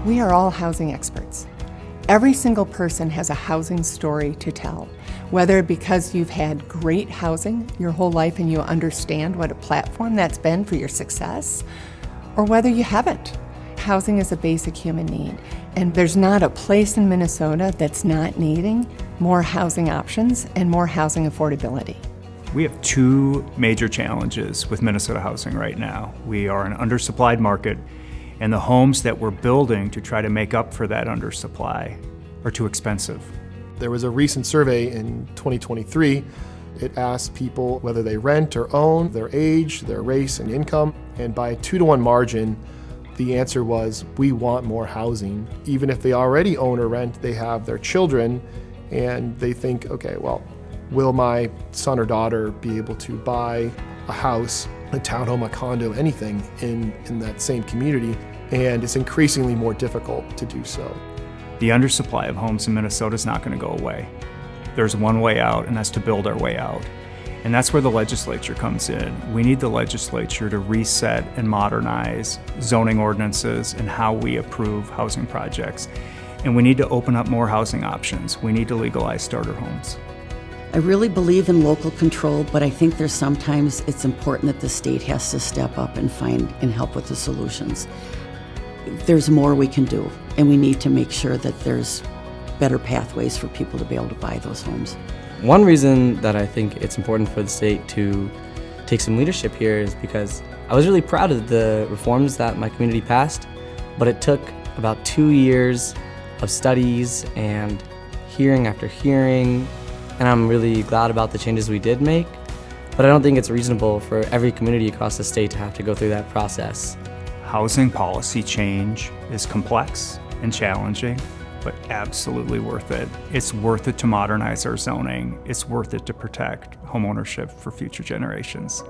We are all housing experts. Every single person has a housing story to tell, whether because you've had great housing your whole life and you understand what a platform that's been for your success, or whether you haven't. Housing is a basic human need, and there's not a place in Minnesota that's not needing more housing options and more housing affordability. We have two major challenges with Minnesota housing right now. We are an undersupplied market, and the homes that we're building to try to make up for that undersupply are too expensive. There was a recent survey in 2023. It asked people whether they rent or own, their age, their race, and income, and by a 2-to-1 margin, the answer was, we want more housing. Even if they already own or rent, they have their children, and they think, okay, well, will my son or daughter be able to buy a house, a townhome, a condo, anything in that same community? And it's increasingly more difficult to do so. The undersupply of homes in Minnesota is not going to go away. There's one way out, and that's to build our way out. And that's where the legislature comes in. We need the legislature to reset and modernize zoning ordinances and how we approve housing projects. And we need to open up more housing options. We need to legalize starter homes. I really believe in local control, but I think there's sometimes it's important that the state has to step up and find and help with the solutions. There's more we can do, and we need to make sure that there's better pathways for people to be able to buy those homes. One reason that I think it's important for the state to take some leadership here is because I was really proud of the reforms that my community passed, but it took about 2 years of studies and hearing after hearing, and I'm really glad about the changes we did make, but I don't think it's reasonable for every community across the state to have to go through that process. Housing policy change is complex and challenging, but absolutely worth it. It's worth it to modernize our zoning. It's worth it to protect homeownership for future generations.